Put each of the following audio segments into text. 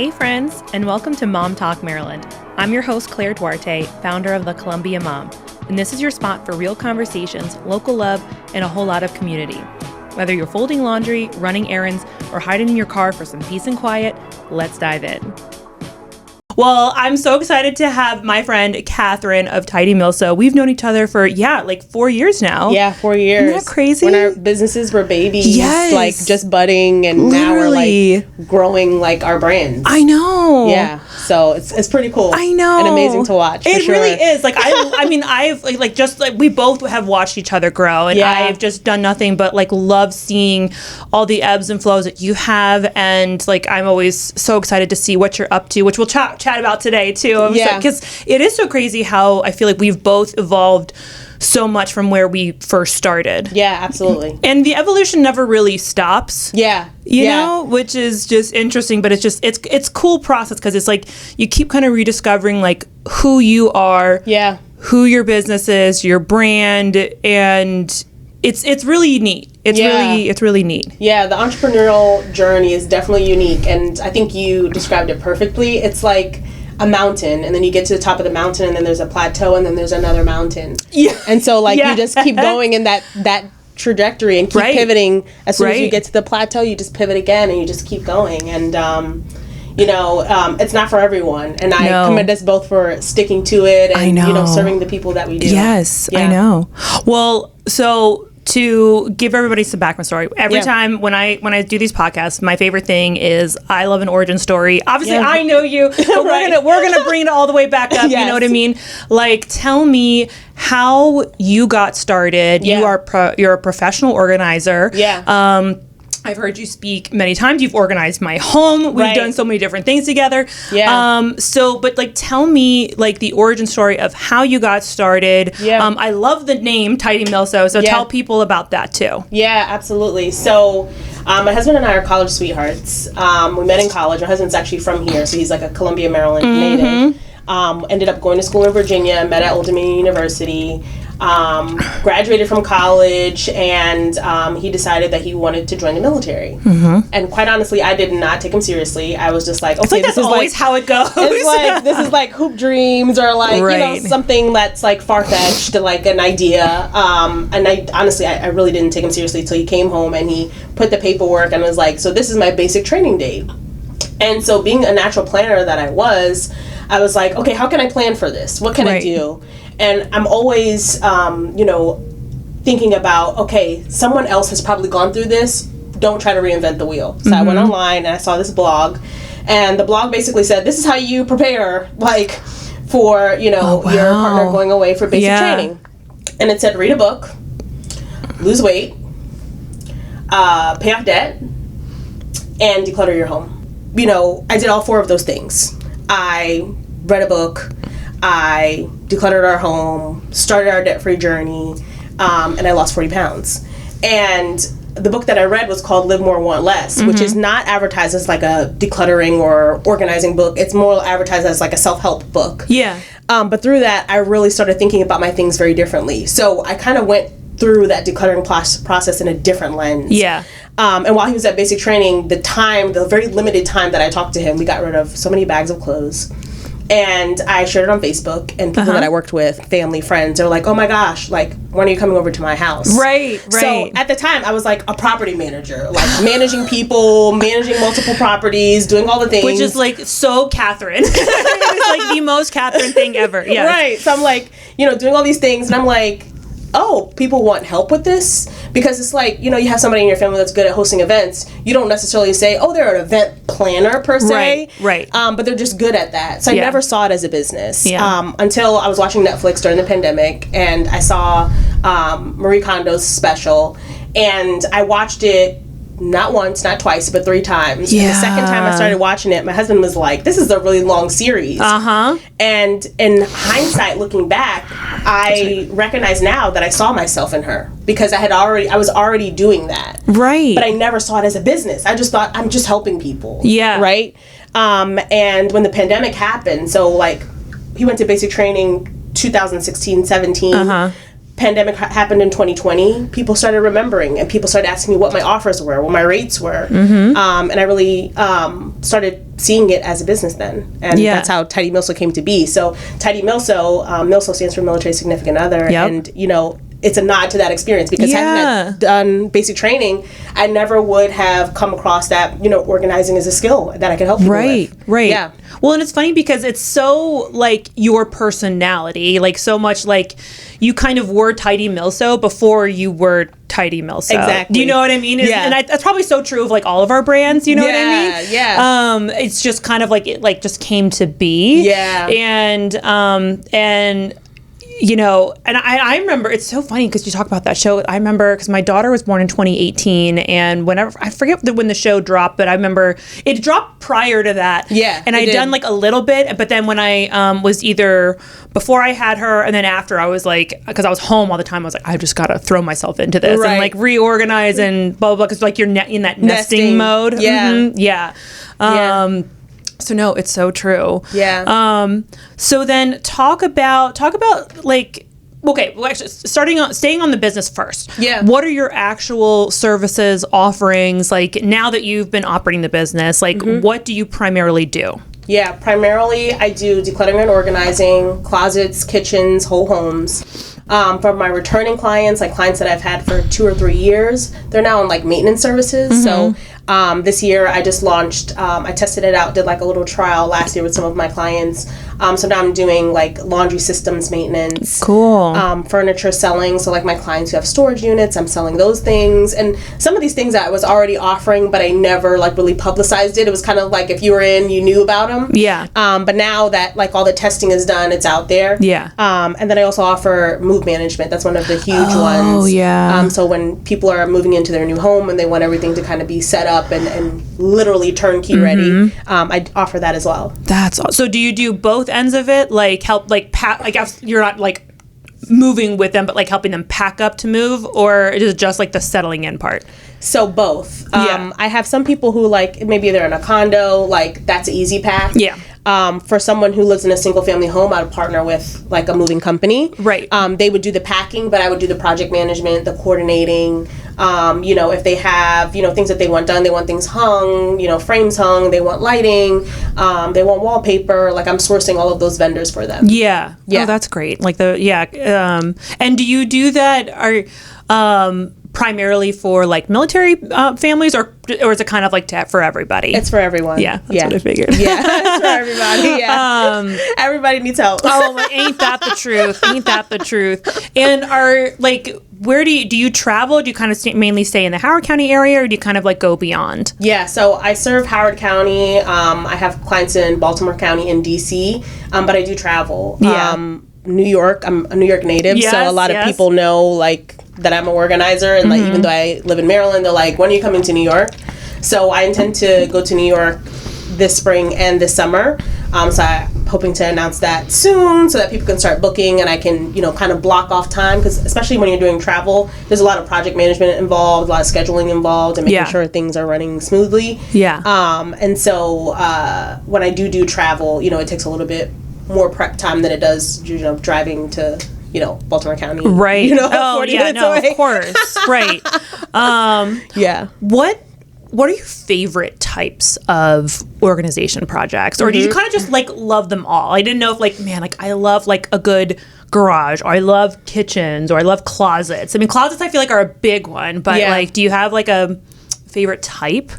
Hey friends, and welcome to Mom Talk Maryland. I'm your host, Claire Duarte, founder of the Columbia Mom, and this is your spot for real conversations, local love, and a whole lot of community. Whether you're folding laundry, running errands, or hiding in your car for some peace and quiet, let's dive in. Well, I'm so excited to have my friend Katherine of Tidy Milso. We've known each other for, 4 years now. Yeah, 4 years. Isn't that crazy? When our businesses were babies, Yes. like just budding, and now we're like growing like our brands. I know. Yeah, so it's pretty cool. I know. And amazing to watch. It really is. Like I've we both have watched each other grow, and I've just done nothing but like love seeing all the ebbs and flows that you have, and like I'm always so excited to see what you're up to, which we'll chat about today too. Because it is so crazy how I feel like we've both evolved so much from where we first started. Yeah, absolutely. And the evolution never really stops. Yeah. You know, which is just interesting, but it's cool process because it's like you keep kind of rediscovering like who you are, who your business is, your brand, and it's really neat. It's really neat. Yeah, the entrepreneurial journey is definitely unique, and I think you described it perfectly. It's like a mountain, and then you get to the top of the mountain, and then there's a plateau, and then there's another mountain. Yeah. And so like you just keep going in that trajectory and keep pivoting. As soon as you get to the plateau, you just pivot again, and you just keep going. And it's not for everyone, and I commend us both for sticking to it and serving the people that we do. Yes, I know. Well, so to give everybody some background story, every time when I do these podcasts, my favorite thing is I love an origin story. Obviously, I know you, but we're gonna bring it all the way back up. Yes. You know what I mean? Like, tell me how you got started. Yeah. You're a professional organizer. Yeah. I've heard you speak many times. You've organized my home. We've done so many different things together. Yeah. But like, tell me like the origin story of how you got started. Yeah. I love the name Tidy Milso. So tell people about that too. Yeah, absolutely. So my husband and I are college sweethearts. We met in college. My husband's actually from here, so he's like a Columbia, Maryland native. Ended up going to school in Virginia. Met at Old Dominion University. Graduated from college, and he decided that he wanted to join the military. Mm-hmm. And quite honestly, I did not take him seriously. I was just like, okay, this is always how it goes. It's like, this is like hoop dreams, or like something that's like far-fetched, like an idea. And I really didn't take him seriously until he came home and he put the paperwork and was like, so this is my basic training date. And so being a natural planner that I was like, okay, how can I plan for this? What can I do? And I'm always, thinking about, okay, someone else has probably gone through this. Don't try to reinvent the wheel. So I went online and I saw this blog. And the blog basically said, this is how you prepare, like, for, your partner going away for basic training. And it said, read a book, lose weight, pay off debt, and declutter your home. I did all 4 of those things. I read a book, I decluttered our home, started our debt-free journey, and I lost 40 pounds. And the book that I read was called Live More, Want Less, which is not advertised as like a decluttering or organizing book. It's more advertised as like a self-help book. Yeah. But through that, I really started thinking about my things very differently. So I kind of went through that decluttering process in a different lens. Yeah. And while he was at basic training, the very limited time that I talked to him, we got rid of so many bags of clothes. And I shared it on Facebook, and people that I worked with, family, friends, they were like, oh my gosh, like, when are you coming over to my house? Right. So at the time, I was like a property manager, like managing people, managing multiple properties, doing all the things. Which is like so Katherine. It's like the most Katherine thing ever. Yeah. Right. So I'm like, doing all these things, and I'm like, oh, people want help with this? Because it's like, you have somebody in your family that's good at hosting events. You don't necessarily say, oh, they're an event planner per se. Right. But they're just good at that. So I never saw it as a business until I was watching Netflix during the pandemic, and I saw Marie Kondo's special, and I watched it not once, not twice, but 3 times. Yeah. And the second time I started watching it, my husband was like, this is a really long series. Uh-huh. And in hindsight, looking back, I recognize now that I saw myself in her, because I was already doing that. Right. But I never saw it as a business. I just thought, I'm just helping people. Yeah. Right? And when the pandemic happened, so like he went to basic training 2016, 17. Uh-huh. pandemic happened in 2020, people started remembering, and people started asking me what my offers were, what my rates were. And I really started seeing it as a business then. And that's how Tidy Milso came to be. So Tidy Milso, Milso stands for Military Significant Other. And, you know, it's a nod to that experience, because having done basic training, I never would have come across that, you know, organizing is a skill that I could help people with. Right. Yeah. Well, and it's funny because it's so like your personality, like so much like you kind of were Tidy Milso before you were Tidy Milso. Exactly. Do you know what I mean? And that's probably so true of like all of our brands. You know what I mean? Yeah. It's just kind of like it like just came to be. Yeah. And you know, and I remember, it's so funny because you talk about that show. I remember because my daughter was born in 2018, and whenever, I forget when the show dropped, but I remember it dropped prior to that. Yeah. And I'd done like a little bit, but then when I was either before I had her and then after, I was like, because I was home all the time, I was like, I just got to throw myself into this and like reorganize and blah, blah, blah, because like you're in that nesting mode. Yeah. So no, it's so true. Yeah. So then talk about like, okay, well actually staying on the business first. Yeah. What are your actual services, offerings, like now that you've been operating the business, like what do you primarily do? Yeah, primarily I do decluttering and organizing, closets, kitchens, whole homes. For my returning clients, like clients that I've had for 2 or 3 years, they're now on like maintenance services. So this year I just launched, I tested it out, did like a little trial last year with some of my clients. So now I'm doing like laundry systems maintenance. Cool. Furniture selling. So like my clients who have storage units, I'm selling those things. And some of these things that I was already offering, but I never like really publicized it. It was kind of like if you were in, you knew about them. Yeah. But now that like all the testing is done, it's out there. Yeah. And then I also offer move management. That's one of the huge ones. Oh, yeah. So when people are moving into their new home and they want everything to kind of be set up and literally turnkey ready, I offer that as well. That's awesome. So do you do both ends of it? Like help, like you're not like moving with them, but like helping them pack up to move, or is it just like the settling in part? So both. I have some people who like, maybe they're in a condo, like that's an easy pack. Yeah. For someone who lives in a single family home, I would partner with like a moving company. Right. They would do the packing, but I would do the project management, the coordinating. You know, if they have, you know, things that they want done, they want things hung, you know, frames hung, they want lighting, they want wallpaper, like I'm sourcing all of those vendors for them. Yeah. Oh, that's great. Like and do you do that primarily for like military families, or is it kind of like for everybody? It's for everyone. Yeah, that's what I figured. Yeah, it's for everybody. Yeah, everybody needs help. Oh, ain't that the truth? Ain't that the truth? And where do you travel? Do you kind of mainly stay in the Howard County area, or do you kind of like go beyond? Yeah, so I serve Howard County. I have clients in Baltimore County and DC, but I do travel. Yeah. New York, I'm a New York native, so a lot of people know like that I'm an organizer, and like even though I live in Maryland, they're like, when are you coming to New York? So I intend to go to New York this spring and this summer. So I'm hoping to announce that soon so that people can start booking, and I can, you know, kind of block off time, because especially when you're doing travel, there's a lot of project management involved, a lot of scheduling involved, and making sure things are running smoothly. Yeah. And so when I do travel, you know, it takes a little bit more prep time than it does, you know, driving to, you know, Baltimore County. Right. You know, 40 minutes away. Of course. Right. Yeah. What are your favorite types of organization projects? Or do you kind of just like love them all? I didn't know if like, man, like I love like a good garage, or I love kitchens, or I love closets. I mean, closets I feel like are a big one, but like, do you have like a favorite type?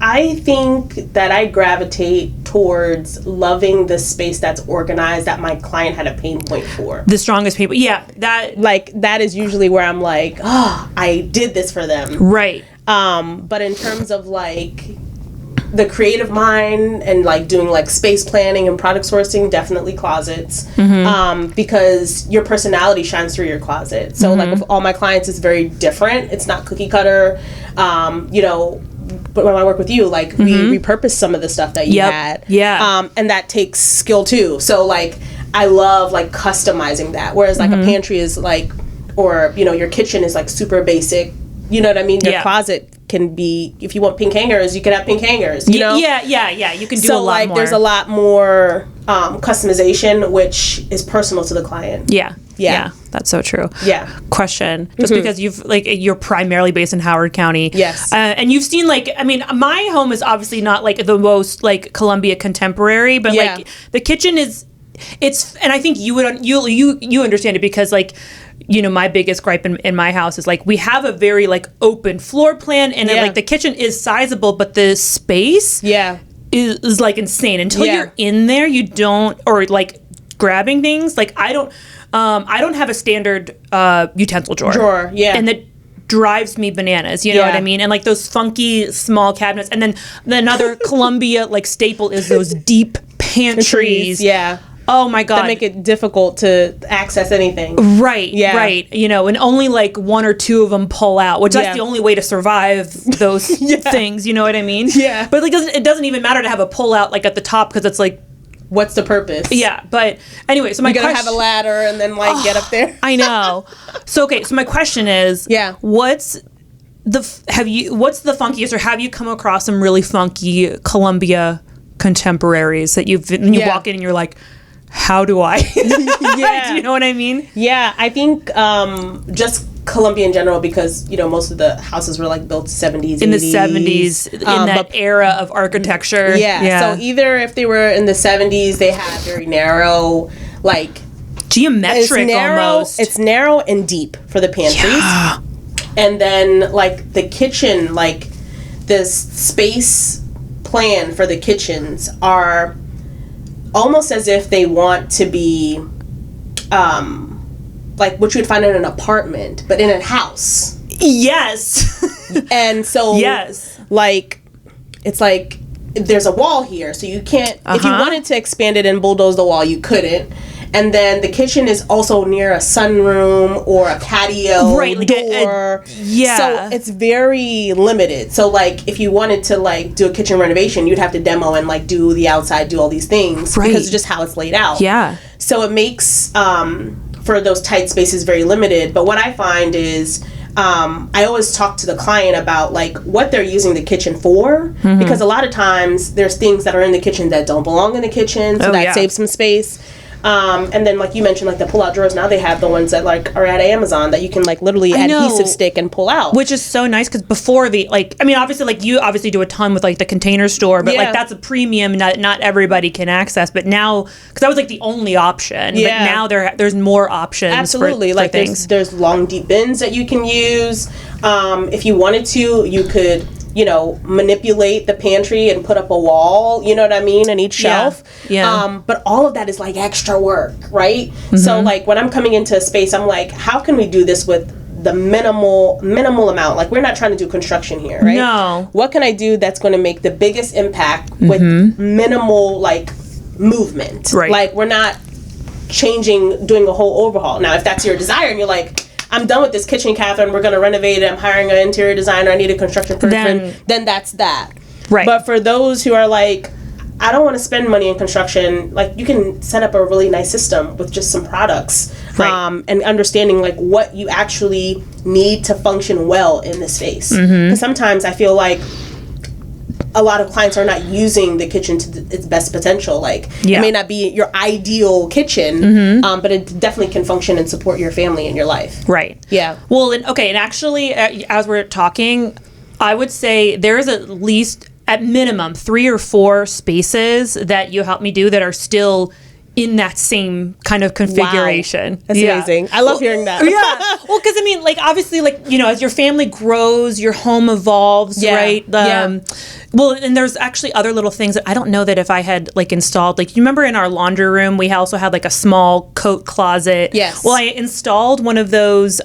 I think that I gravitate towards loving the space that's organized that my client had a pain point for. The strongest people. Yeah. That is usually where I'm like, oh, I did this for them. Right. But in terms of like the creative mind and like doing like space planning and product sourcing, definitely closets. Because your personality shines through your closet. So like with all my clients, it's very different. It's not cookie cutter. You know, but when I work with you, like we repurpose some of the stuff that you had. Yeah. And that takes skill too. So like I love like customizing that. Whereas like a pantry is like, or you know, your kitchen is like super basic. You know what I mean? Your closet can be, if you want pink hangers, you can have pink hangers. You know? Yeah. You can do a lot like, more. There's a lot more customization, which is personal to the client. Yeah. Yeah, that's so true. Yeah. Question, just because you're primarily based in Howard County. Yes. And you've seen my home is obviously not like the most like Columbia contemporary, but like the kitchen is, and I think you understand it because like, my biggest gripe in my house is like we have a very like open floor plan and like the kitchen is sizable, but the space is like insane. Until you're in there, you don't, or like grabbing things, like I don't have a standard utensil drawer. And that drives me bananas, you know what I mean? And like those funky small cabinets, and then another Columbia like staple is those deep pantries. Oh my God. That make it difficult to access anything. Right. And only like one or two of them pull out, which that's the only way to survive those things, you know what I mean? Yeah. But like it doesn't even matter to have a pull out like at the top, because it's like, what's the purpose? Yeah, but anyway, so my question... You're going to have a ladder and then like get up there. I know. So my question is, what's the funkiest, or have you come across some really funky Columbia contemporaries that you walk in and you're like, how do I? Do you know what I mean? Yeah, I think just Columbia in general, because most of the houses were like built 70s, in 80s. The 70s, in that era of architecture. So either if they were in the 70s, they had very narrow, like geometric almost. It's narrow and deep for the pantries, and then like the kitchen, like the space plan for the kitchens are almost as if they want to be like what you would find in an apartment, but in a house. Yes. And so, like, it's like there's a wall here, so you can't, if you wanted to expand it and bulldoze the wall, you couldn't. And then the kitchen is also near a sunroom or a patio door. So it's very limited. So like if you wanted to like do a kitchen renovation, you'd have to demo and like do the outside, do all these things because it's just how it's laid out. So it makes for those tight spaces very limited. But what I find is I always talk to the client about like what they're using the kitchen for, because a lot of times there's things that are in the kitchen that don't belong in the kitchen, so that saves some space. And then like you mentioned, like the pull-out drawers, now they have the ones that like are at Amazon that you can like literally adhesive stick and pull out, which is so nice, because before the like, I mean, obviously like you obviously do a ton with like the Container Store, but like that's a premium not everybody can access. But now, because that was like the only option, but now there's more options. Absolutely. For like things. There's long deep bins that you can use. If you wanted to, you could manipulate the pantry and put up a wall, you know what I mean, in each shelf. But all of that is like extra work, right? So like when I'm coming into a space, I'm like, how can we do this with the minimal amount? Like we're not trying to do construction here, right? No. What can I do that's going to make the biggest impact with minimal like movement? Right. Like we're not doing a whole overhaul. Now, if that's your desire and you're like, I'm done with this kitchen, Katherine, we're going to renovate it, I'm hiring an interior designer, I need a construction person, then that's that. Right. But for those who are like, I don't want to spend money in construction, like you can set up a really nice system with just some products, and understanding like what you actually need to function well in this space. Because sometimes I feel like a lot of clients are not using the kitchen to its best potential. Like it may not be your ideal kitchen, but it definitely can function and support your family and your life. Right. Yeah. Well, and actually, as we're talking, I would say there is at least, at minimum, 3 or 4 spaces that you help me do that are still in that same kind of configuration. Wow. That's amazing. I love hearing that. Well, because I mean, like obviously, like as your family grows, your home evolves, right? Well, and there's actually other little things that I don't know that if I had like installed, like you remember in our laundry room, we also had like a small coat closet. Yes. Well, I installed one of those.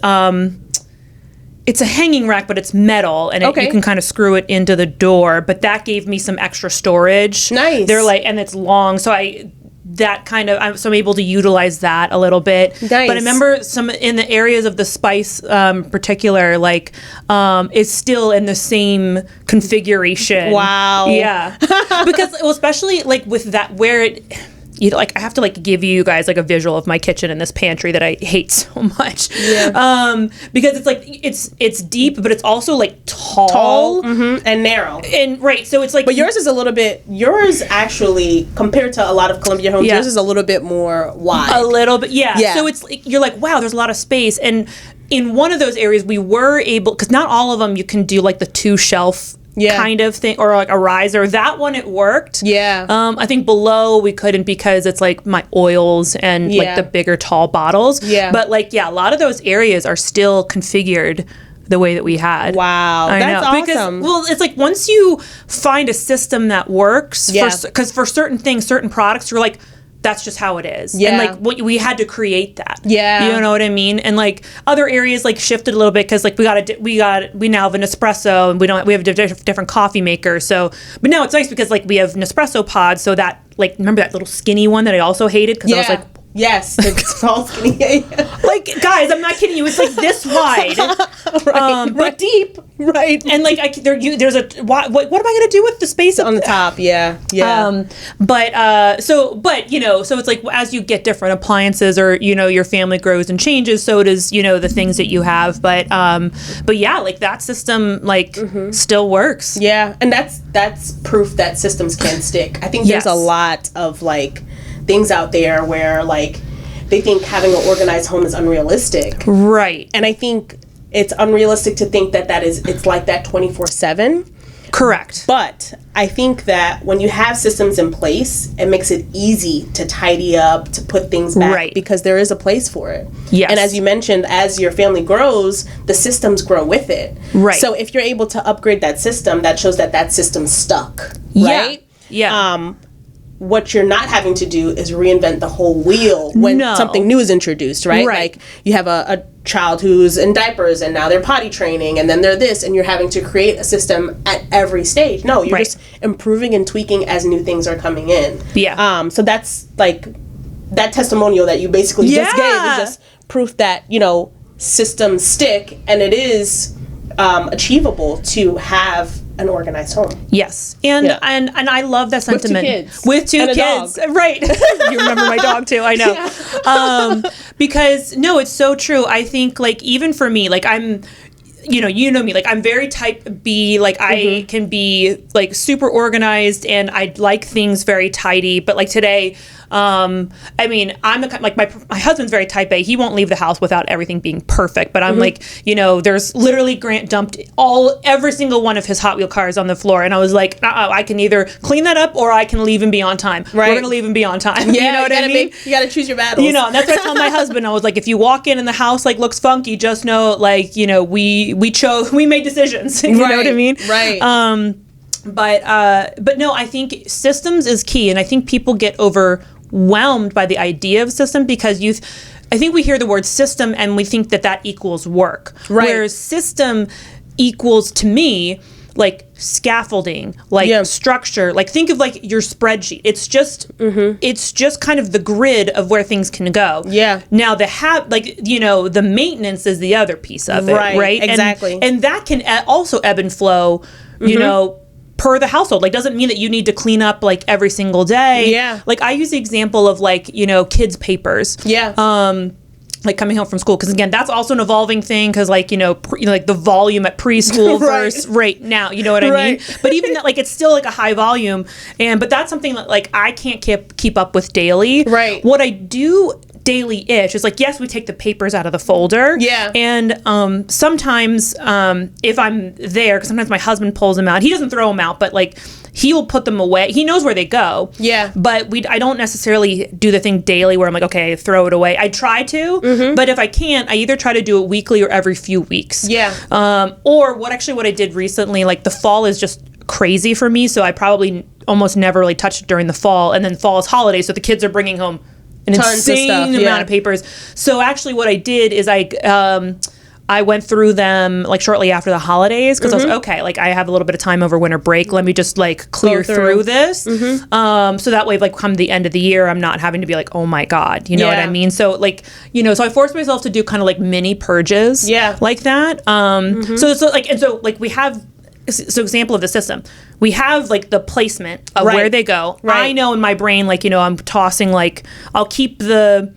It's a hanging rack, but it's metal, and you can kind of screw it into the door. But that gave me some extra storage. Nice. They're like, and it's long, so I'm able to utilize that a little bit. Nice. But I remember some in the areas of the spice, particular, like, is still in the same configuration. Wow. Yeah. Because, well, especially like with that, where it, I have to like give you guys like a visual of my kitchen and this pantry that I hate so much. Because it's like it's deep, but it's also like tall and narrow. And right, so it's like, but yours actually compared to a lot of Columbia homes, yours is a little bit more wide. A little bit, yeah. So it's like, you're like, wow, there's a lot of space. And in one of those areas, we were able, because not all of them you can do like the 2 shelf kind of thing, or like a riser. That one, it worked. I think below we couldn't because it's like my oils and like the bigger tall bottles. But like, a lot of those areas are still configured the way that we had. Wow, that's awesome. Because, it's like once you find a system that works, because for certain things, certain products, you're like, that's just how it is. And like we had to create that. You know what I mean? And like other areas like shifted a little bit because like we now have an espresso, and we have a different coffee maker. So, but now it's nice because like we have Nespresso pods. So that, like, remember that little skinny one that I also hated because I was like, yes, it's tall, skinny. Like, guys, I'm not kidding you. It's like this wide, but deep, right? And like, there's a what am I gonna do with the space on the top? So it's like as you get different appliances, or your family grows and changes, so does the things that you have. But yeah, like that system like still works. Yeah, and that's proof that systems can stick. I think there's a lot of like things out there where like they think having an organized home is unrealistic, right? And I think it's unrealistic to think that it's like that 24/7. Correct. But I think that when you have systems in place, it makes it easy to tidy up, to put things back, because there is a place for it. Yes. And as you mentioned, as your family grows, the systems grow with it. Right. So if you're able to upgrade that system, that shows that system's stuck. Right? Yeah. What you're not having to do is reinvent the whole wheel when something new is introduced, right? Like you have a child who's in diapers and now they're potty training and then they're this, and you're having to create a system at every stage. No, you're just improving and tweaking as new things are coming in. Yeah. So that's like that testimonial that you basically just gave is just proof that, systems stick, and it is achievable to have an organized home. Yes. And I love that sentiment. With 2 kids. Right. You remember my dog too, I know. Because no, it's so true. I think like even for me, like I'm you know me, like I'm very type B, like I can be like super organized and I like things very tidy, but like today I mean, I'm the like my husband's very type A. He won't leave the house without everything being perfect. But I'm like, there's literally Grant dumped every single one of his Hot Wheel cars on the floor, and I was like, I can either clean that up or I can leave and be on time. Right. We're gonna leave and be on time. Yeah, you know what I mean? You gotta choose your battles. And that's what I tell my husband. I was like, if you walk in and the house like looks funky, just know like we made decisions. You know what I mean? Right. But no, I think systems is key, and I think people get overwhelmed by the idea of system because I think we hear the word system and we think that equals work. Right. Whereas system equals to me like scaffolding, like structure. Like think of like your spreadsheet. It's just kind of the grid of where things can go. Yeah. Now the maintenance is the other piece of it. Right. Exactly. And that can also ebb and flow. Per the household. Like doesn't mean that you need to clean up like every single day. Yeah. Like I use the example of like, kids' papers. Yeah. Like coming home from school, because again, that's also an evolving thing. Because like like the volume at preschool versus right now, you know what I mean. But even that, like it's still like a high volume, but that's something that like I can't keep up with daily. Right. What I do daily-ish is like, yes, we take the papers out of the folder. Yeah. And sometimes if I'm there, because sometimes my husband pulls them out. He doesn't throw them out, but like he will put them away. He knows where they go. Yeah. But I don't necessarily do the thing daily where I'm like, okay, throw it away. I try to, but if I can't, I either try to do it weekly or every few weeks. Yeah. Or what I did recently, like the fall is just crazy for me, so I probably almost never really touch it during the fall, and then fall is holidays, so the kids are bringing home an insane amount of papers. So actually what I did is I went through them like shortly after the holidays because I was okay, like I have a little bit of time over winter break, let me just like clear through this. So that way like come the end of the year I'm not having to be like, oh my god, you know what I mean? So like so I forced myself to do kind of like mini purges like that. So like, and so like we have so example of the system, we have like the placement of where they go. I know in my brain, like, I'm tossing, like, I'll keep the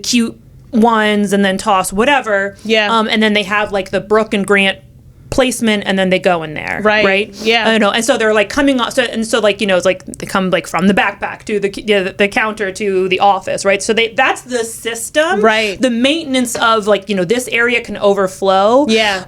cute ones and then toss whatever. Yeah. And then they have like the Brooke and Grant placement, and then they go in there. Right. Yeah. And so they're like coming off. So like, it's like they come like from the backpack to the counter to the office. Right. So that's the system. Right. The maintenance of like, this area can overflow. Yeah.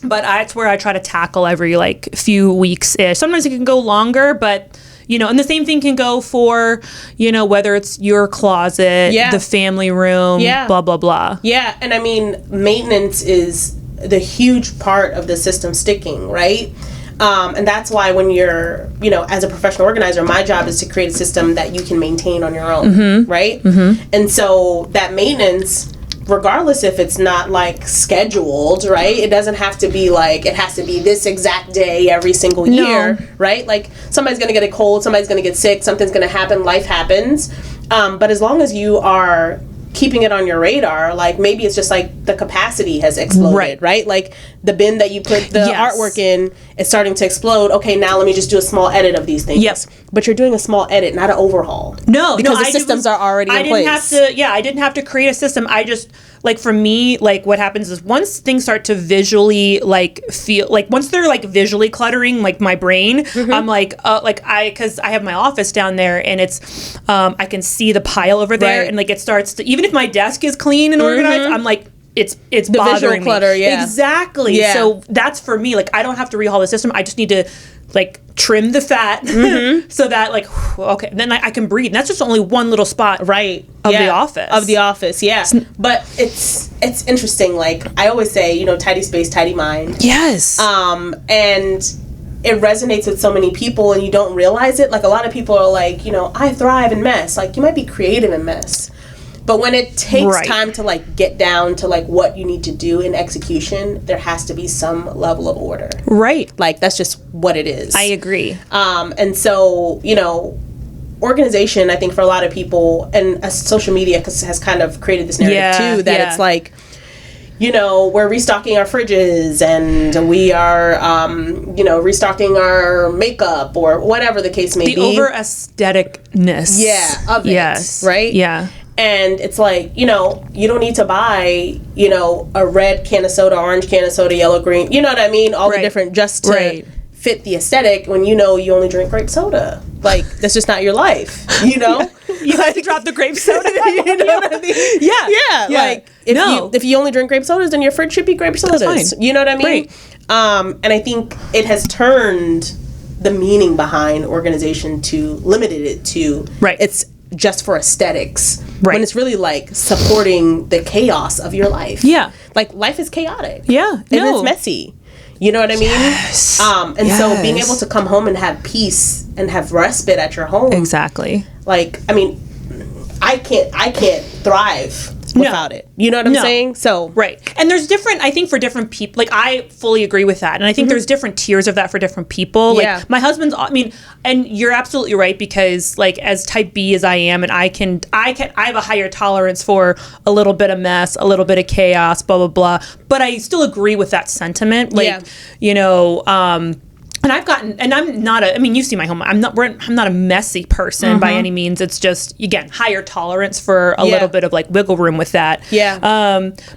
But that's where I try to tackle every like few weeks-ish. Sometimes it can go longer, but and the same thing can go for, whether it's your closet, the family room, blah, blah, blah. Yeah. And I mean, maintenance is the huge part of the system sticking, right? And that's why when you're, as a professional organizer, my job is to create a system that you can maintain on your own, right? And so that maintenance, regardless if it's not like scheduled, right? It doesn't have to be like, it has to be this exact day every single year, right? Like somebody's going to get a cold, somebody's going to get sick, something's going to happen, life happens. But as long as you are keeping it on your radar, like maybe it's just like the capacity has exploded, right? Like the bin that you put the artwork in is starting to explode. Okay, now let me just do a small edit of these things. Yes. But you're doing a small edit, not an overhaul. Because the systems are already in place. I didn't have to create a system. I just, like for me, like what happens is once things start to visually like feel, like once they're like visually cluttering like my brain, I'm like, because I have my office down there and it's, I can see the pile over there and like it starts to, even if my desk is clean and organized, I'm like, it's the bothering visual clutter, me. Exactly. Yeah. So that's for me. Like I don't have to rehaul the system. I just need to like trim the fat so that like okay, then I can breathe. And that's just only one little spot, of the office. Yeah. But it's interesting. Like I always say, tidy space, tidy mind. Yes. And it resonates with so many people, and you don't realize it. Like a lot of people are like, I thrive in mess. Like you might be creative in mess. But when it takes time to like get down to like what you need to do in execution, there has to be some level of order. Right. Like that's just what it is. I agree. And so, organization, I think for a lot of people, and social media has kind of created this narrative too, that it's like, we're restocking our fridges and we are, restocking our makeup or whatever the case may be. The over aestheticness. Of it. Yes. Right? Yeah. And it's like, you don't need to buy, a red can of soda, orange can of soda, yellow, green, you know what I mean? All the different, just to fit the aesthetic when you only drink grape soda. Like, that's just not your life, You have to drop the grape soda. You know what I mean? Yeah. Like, if you only drink grape sodas, then your fridge should be grape sodas. That's fine. You know what I mean? And I think it has turned the meaning behind organization limited it to, it's just for aesthetics. When it's really like supporting the chaos of your life. Yeah. Like life is chaotic. Yeah. And it's messy. You know what I mean? Yes. And so being able to come home and have peace and have respite at your home. Exactly. Like, I mean, I can't thrive without it. You know what I'm saying? So and there's different, I think for different people, like I fully agree with that, and I think there's different tiers of that for different people. Like my husband's, I mean, and you're absolutely right, because like as type B as I am, and I have a higher tolerance for a little bit of mess, a little bit of chaos, blah blah blah. But I still agree with that sentiment. Like and I've gotten, and I'm not you see my home. I'm not a messy person by any means. It's just, again, higher tolerance for a little bit of like wiggle room with that. Yeah.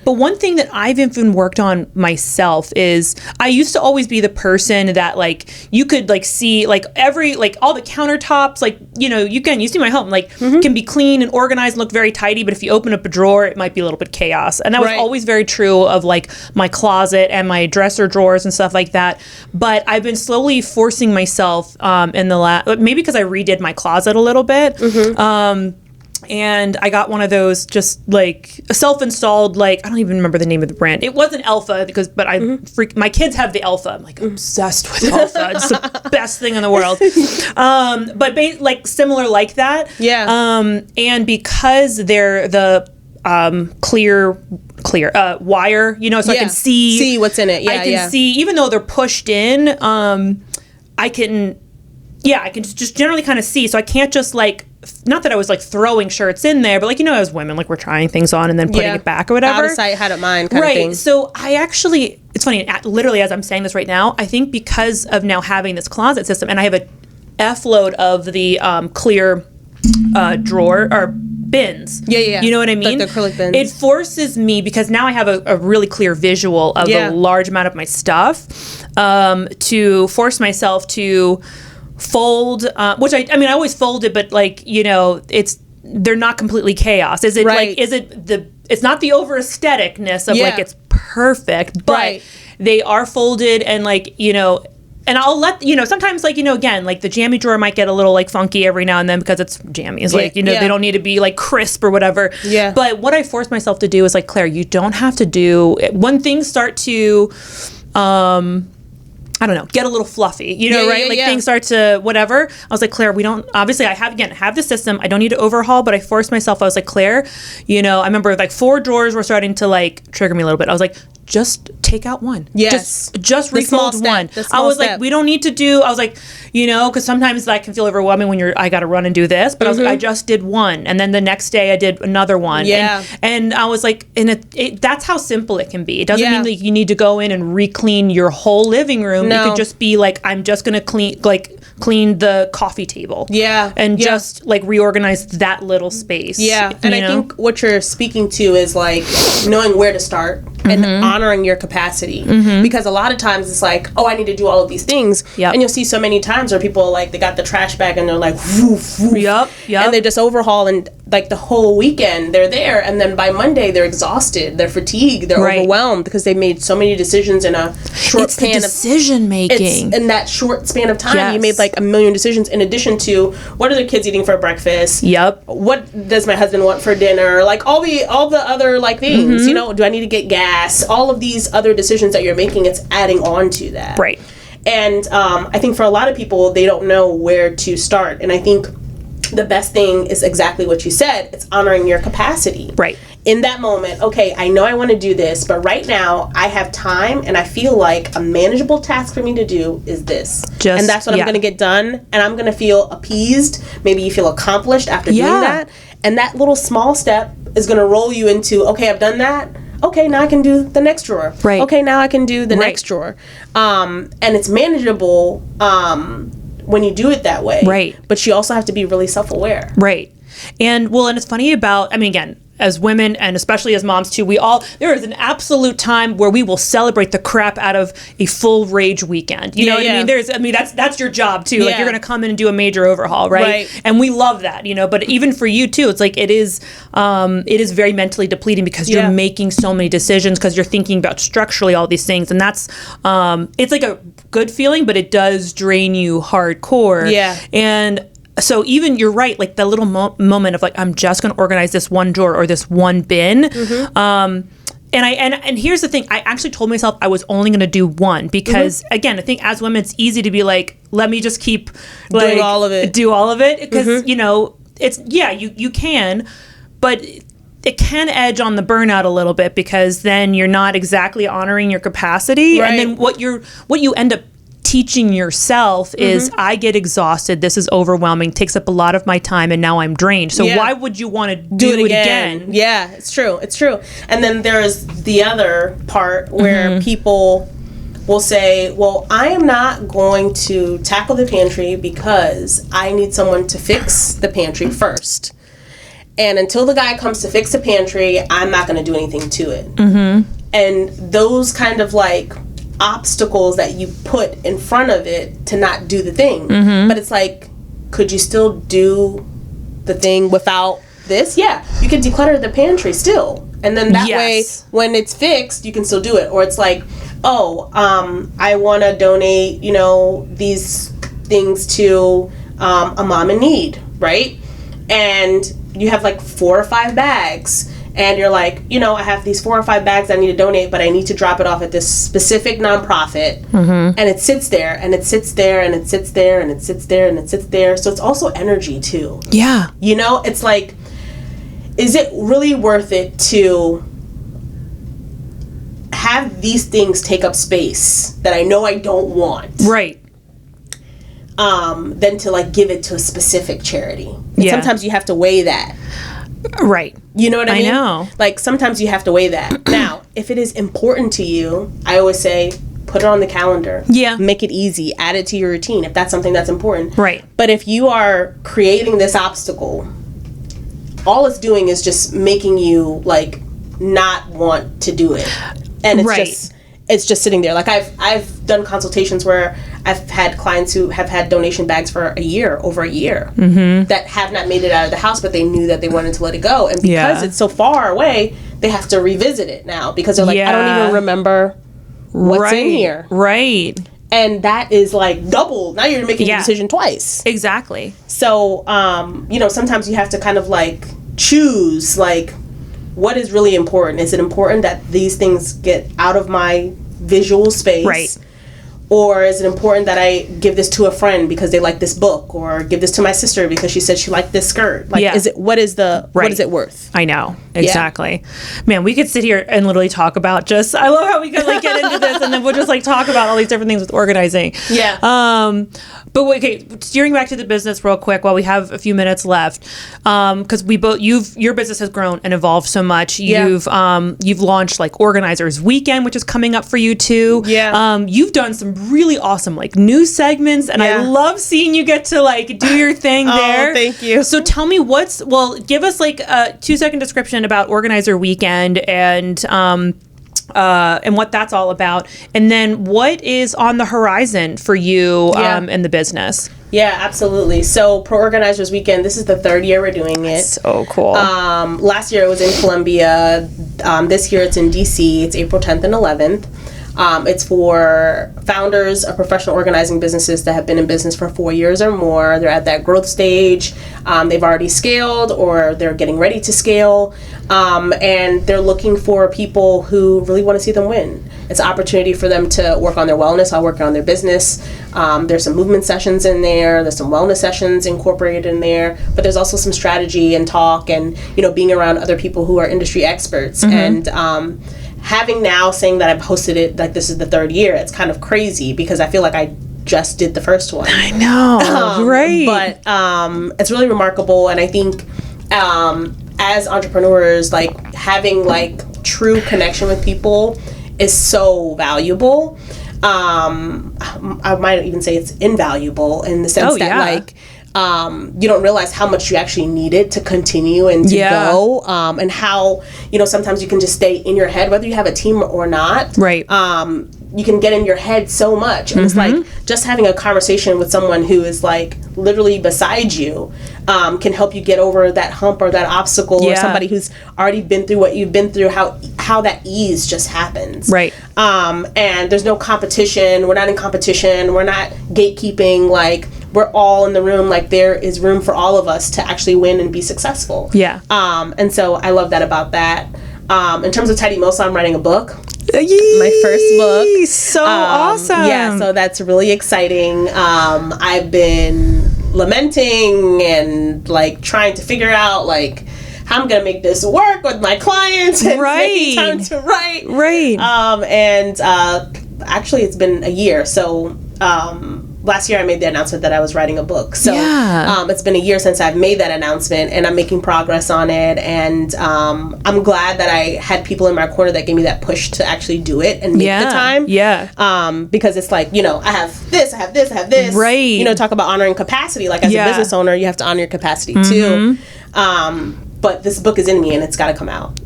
But one thing that I've even worked on myself is I used to always be the person that like you could like see like every like all the countertops, like you see my home like can be clean and organized and look very tidy, but if you open up a drawer, it might be a little bit chaos. And that was always very true of like my closet and my dresser drawers and stuff like that. But I've been slowly forcing myself in the last, maybe because I redid my closet a little bit, and I got one of those just like a self-installed, like I don't even remember the name of the brand. It wasn't Alpha but my kids have the Alpha. I'm like obsessed with Alpha. It's the best thing in the world. But like similar like that. Yeah. And because they're the clear wire, so I can see what's in it. I can see, even though they're pushed in, I can just generally kind of see, so I can't just like not that I was like throwing shirts in there, but like, as women, like we're trying things on and then putting it back or whatever. Out of sight, out of mind kind of thing. So I actually, it's funny, literally as I'm saying this right now, I think because of now having this closet system, and I have a F load of the clear drawer or bins. Yeah. You know what I mean? The acrylic bins. It forces me, because now I have a really clear visual of a large amount of my stuff, to force myself to fold, which I always fold it, but like, they're not completely chaos. Is it like, it's not the over aestheticness of like, it's perfect, but they are folded and like, and I'll let, sometimes like, again, like the jammy drawer might get a little like funky every now and then because it's jammies. Like, they don't need to be like crisp or whatever. Yeah. But what I force myself to do is like, Claire, you don't have to do, when things start to, I don't know, get a little fluffy, things start to whatever. I was like, Claire, we don't, obviously I have the system. I don't need to overhaul, but I forced myself. I was like, Claire, I remember like 4 drawers were starting to like trigger me a little bit. I was like, just take out one. Yes. Just refold one. I was like, we don't need to do, I was like, because sometimes that can feel overwhelming when I got to run and do this. But I was like, I just did one. And then the next day I did another one. Yeah. And I was like, that's how simple it can be. It doesn't mean like you need to go in and re-clean your whole living room. No. It could just be like, I'm just going to clean the coffee table. Yeah. And just like reorganize that little space. Yeah. And I think what you're speaking to is like knowing where to start and honoring your capacity. Because a lot of times it's like, oh, I need to do all of these things. Yep. And you'll see so many times where people like, they got the trash bag and they're like, woof, woof. Yep. And they just overhaul, and like the whole weekend they're there, and then by Monday they're exhausted, they're fatigued, they're overwhelmed because they made so many decisions in a short span of decision making. In that short span of time, you made like a million decisions in addition to what are the kids eating for breakfast? Yep. What does my husband want for dinner? Like all the other like things, do I need to get gas? All of these other decisions that you're making, it's adding on to that. Right. And I think for a lot of people, they don't know where to start. And I think the best thing is exactly what you said. It's honoring your capacity. Right. In that moment, okay, I know I want to do this, but right now I have time and I feel like a manageable task for me to do is this. And that's what I'm going to get done. And I'm going to feel appeased. Maybe you feel accomplished after doing that. And that little small step is going to roll you into, okay, I've done that. Okay, now I can do the next drawer. Right. Okay, now I can do the next drawer. And it's manageable when you do it that way. Right. But you also have to be really self-aware. Right. And it's funny about, again, as women and especially as moms too, there is an absolute time where we will celebrate the crap out of a full rage weekend. You know what I mean? That's your job too. Like you're going to come in and do a major overhaul, right? And we love that, but even for you too, it's like it is very mentally depleting because you're making so many decisions because you're thinking about structurally all these things. And that's, it's like a good feeling, but it does drain you hardcore. Yeah. And so even, you're right, like the little moment of like, I'm just going to organize this one drawer or this one bin. And here's the thing, I actually told myself I was only going to do one because again, I think as women, it's easy to be like, let me just keep like, do all of it. Because, it's, you can, but it can edge on the burnout a little bit because then you're not exactly honoring your capacity. Right. And then what you end up teaching yourself is I get exhausted, this is overwhelming, takes up a lot of my time, and now I'm drained. So why would you want to do it again? Yeah, it's true. And then there's the other part where people will say, well, I am not going to tackle the pantry because I need someone to fix the pantry first. And until the guy comes to fix the pantry, I'm not going to do anything to it. And those kind of like obstacles that you put in front of it to not do the thing. But it's like, could you still do the thing without this? Yeah, you can declutter the pantry still. And then that way, when it's fixed, you can still do it. Or it's like, I want to donate, these things to a mom in need, right? And you have like 4 or 5 bags. And you're like, I have these 4 or 5 bags I need to donate, but I need to drop it off at this specific nonprofit. And it sits there, and it sits there, and it sits there, and it sits there, and it sits there. So it's also energy, too. Yeah. It's like, is it really worth it to have these things take up space that I know I don't want? Right. than to like give it to a specific charity. And sometimes you have to weigh that. Right. You know what I mean? I know. Like sometimes you have to weigh that. Now, if it is important to you, I always say put it on the calendar. Yeah. Make it easy. Add it to your routine if that's something that's important. Right. But if you are creating this obstacle, all it's doing is just making you like not want to do it. And it's just sitting there. Like I've done consultations where I've had clients who have had donation bags for over a year, that have not made it out of the house, but they knew that they wanted to let it go. And because it's so far away, they have to revisit it now because they're like, I don't even remember what's in here. Right. And that is like double. Now you're making a decision twice. Exactly. So, sometimes you have to kind of like choose like what is really important. Is it important that these things get out of my visual space? Right. Or is it important that I give this to a friend because they like this book, or give this to my sister because she said she liked this skirt? Like, what is it worth? I know. Exactly. Man, we could sit here and literally talk about I love how we could like get into this and then we'll just like talk about all these different things with organizing. Yeah. But okay, steering back to the business real quick while we have a few minutes left, because your business has grown and evolved so much. You've launched like Organizers Weekend, which is coming up for you too. Yeah. You've done some really awesome like new segments, and I love seeing you get to like do your thing there. Oh, thank you. So tell me give us like a 2-second description about Organizer Weekend and what that's all about, and then what is on the horizon for you in the business. Yeah, absolutely. So Pro Organizers Weekend, this is the 3rd year we're doing it. So cool. Last year it was in Columbia. This year it's in DC. It's April 10th and 11th. It's for founders of professional organizing businesses that have been in business for 4 years or more. They're at that growth stage. They've already scaled or they're getting ready to scale. And they're looking for people who really want to see them win. It's an opportunity for them to work on their wellness. I'll work on their business. There's some movement sessions in there. There's some wellness sessions incorporated in there. But there's also some strategy and talk and, being around other people who are industry experts. And having now saying that I've hosted it, like this is the 3rd year, it's kind of crazy because I feel like I just did the first one. I know, right? But it's really remarkable, and I think as entrepreneurs, like having like true connection with people is so valuable. I might even say it's invaluable in the sense that like you don't realize how much you actually need it to continue and to go, and how sometimes you can just stay in your head whether you have a team or not. Right. You can get in your head so much, and it's like just having a conversation with someone who is like literally beside you can help you get over that hump or that obstacle, or somebody who's already been through what you've been through, how that ease just happens. Right. And there's no competition. We're not in competition. We're not gatekeeping. Like, we're all in the room. Like, there is room for all of us to actually win and be successful. Yeah. And so I love that about that. In terms of Tidy Milso, I'm writing a book. Yee! My first book. So awesome. Yeah, so that's really exciting. I've been lamenting and like trying to figure out like how I'm gonna make this work with my clients and making time to write. Right. And actually it's been a year. So last year I made the announcement that I was writing a book. So it's been a year since I've made that announcement, and I'm making progress on it. And I'm glad that I had people in my corner that gave me that push to actually do it and make the time. Yeah. Because it's like, I have this, I have this, I have this. Right. Talk about honoring capacity. Like, as a business owner, you have to honor your capacity too. But this book is in me and it's got to come out.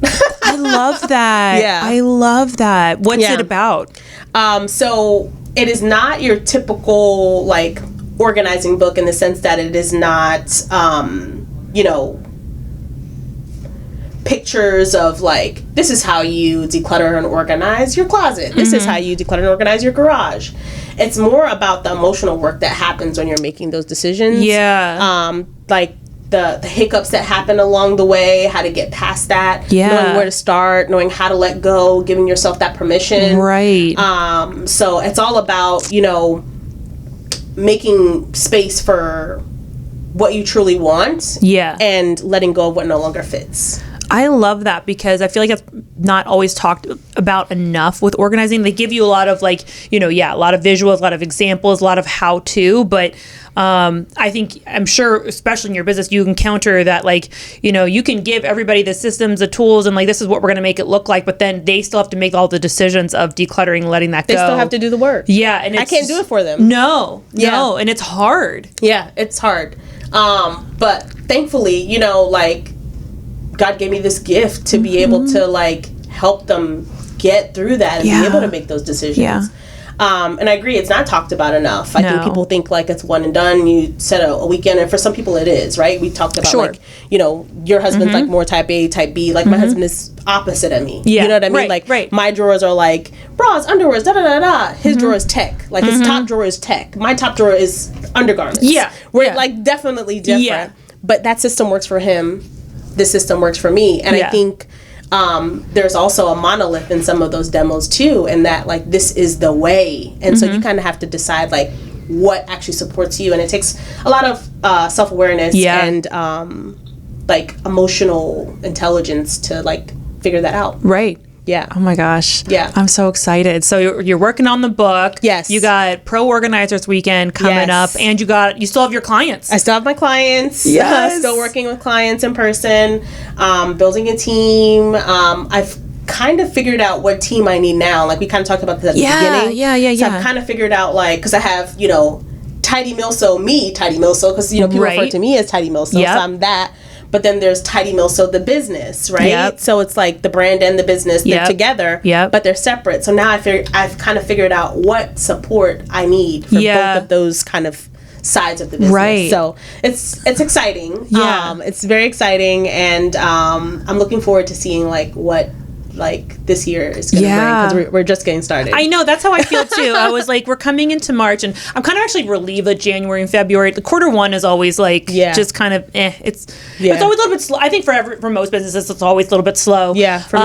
I love that. Yeah. I love that. What's it about? So it is not your typical like organizing book in the sense that it is not, pictures of like, this is how you declutter and organize your closet. This is how you declutter and organize your garage. It's more about the emotional work that happens when you're making those decisions. Yeah. Like the hiccups that happen along the way, how to get past that, knowing where to start, knowing how to let go, giving yourself that permission. Right. So it's all about, making space for what you truly want. Yeah. And letting go of what no longer fits. I love that because I feel like it's not always talked about enough with organizing. They give you a lot of like, a lot of visuals, a lot of examples, a lot of how to, but I'm sure, especially in your business, you encounter that, like, you know, you can give everybody the systems, the tools, and like, this is what we're going to make it look like, but then they still have to make all the decisions of decluttering, letting that go. They still have to do the work. Yeah. And I can't do it for them. No. And it's hard. Yeah, it's hard. But thankfully, you know, like, God gave me this gift to be able to, like, help them get through that and be able to make those decisions. Yeah. And I agree, it's not talked about enough. I think people think like it's one and done. You set a weekend, and for some people it is, right? We talked about like, you know, your husband's like more type A, type B. Like my husband is opposite of me. Yeah. You know what I mean? Like my drawers are like bras, underwears, da da da da. His drawer is tech. Like his top drawer is tech. My top drawer is undergarments. Yeah. We're like definitely different. Yeah. But that system works for him. This system works for me. And I think there's also a monolith in some of those demos too, and that like this is the way, and so you kind of have to decide like what actually supports you, and it takes a lot of self-awareness and like emotional intelligence to like figure that out. Right. Yeah. Oh my gosh. Yeah. I'm so excited. So you're working on the book. Yes. You got Pro Organizers Weekend coming up, and you still have your clients. I still have my clients. Yes. Still working with clients in person, building a team. I've kind of figured out what team I need now. Like we kind of talked about this at the beginning. Yeah. So I've kind of figured out like, because I have, you know, Tidy Milso, because, you know, people refer to me as Tidy Milso. Yep. So I'm that. But then there's Tidy Milso, the business, right? Yep. So it's like the brand and the business, they're together, but they're separate. So now I've kind of figured out what support I need for both of those kind of sides of the business. Right. So it's exciting. Yeah. It's very exciting, and I'm looking forward to seeing like what like this year is going to bring, because we're just getting started. I know, that's how I feel too. I was like, we're coming into March, and I'm kind of actually relieved that January and February, the quarter one is always like just kind of it's always a little bit slow. I think for most businesses it's always a little bit slow. Yeah, for me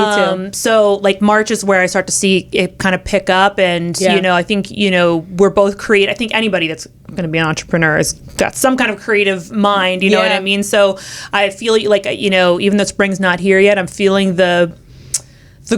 too. So like March is where I start to see it kind of pick up, and you know, I think, you know, we're both creative. I think anybody that's going to be an entrepreneur has got some kind of creative mind, you know what I mean? So I feel like, you know, even though spring's not here yet, I'm feeling the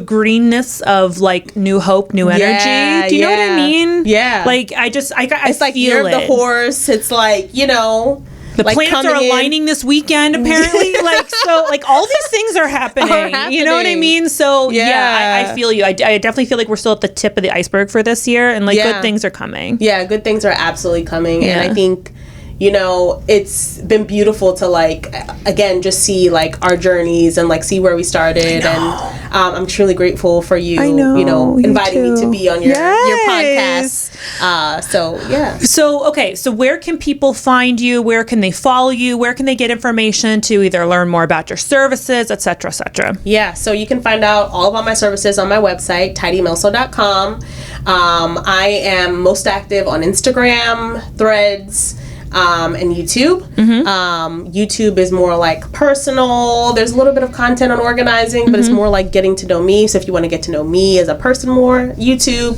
greenness of like new hope, new energy. Do you know what I mean? Yeah. Like I it's like feel year of the horse. It's like, you know, the like planets are aligning this weekend apparently. Like, so like all these things are happening. You know what I mean? So I feel you. I definitely feel like we're still at the tip of the iceberg for this year, and like good things are coming. Yeah, good things are absolutely coming. And I think, you know, it's been beautiful to like, again, just see like our journeys and like see where we started. And I'm truly grateful for you, you know, inviting me to be on your podcast. So where can people find you? Where can they follow you? Where can they get information to either learn more about your services, et cetera, et cetera? Yeah, so you can find out all about my services on my website, tidymilso.com. I am most active on Instagram, Threads, and YouTube. YouTube is more like personal. There's a little bit of content on organizing, but it's more like getting to know me. So if you want to get to know me as a person more, YouTube.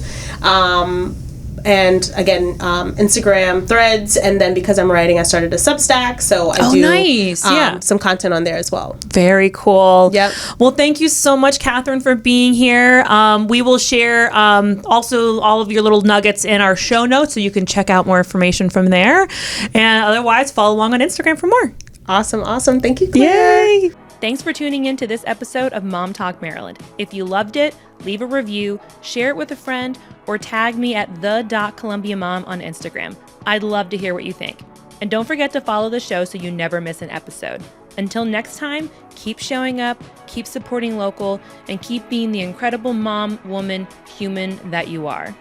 And again, Instagram, Threads, and then because I'm writing, I started a Substack, so I do some content on there as well. Very cool. Yep. Well, thank you so much, Katherine, for being here. We will share also all of your little nuggets in our show notes, so you can check out more information from there. And otherwise, follow along on Instagram for more. Awesome. Thank you, Claire. Yay. Thanks for tuning in to this episode of Mom Talk Maryland. If you loved it, leave a review, share it with a friend, or tag me at the.columbiamom on Instagram. I'd love to hear what you think. And don't forget to follow the show so you never miss an episode. Until next time, keep showing up, keep supporting local, and keep being the incredible mom, woman, human that you are.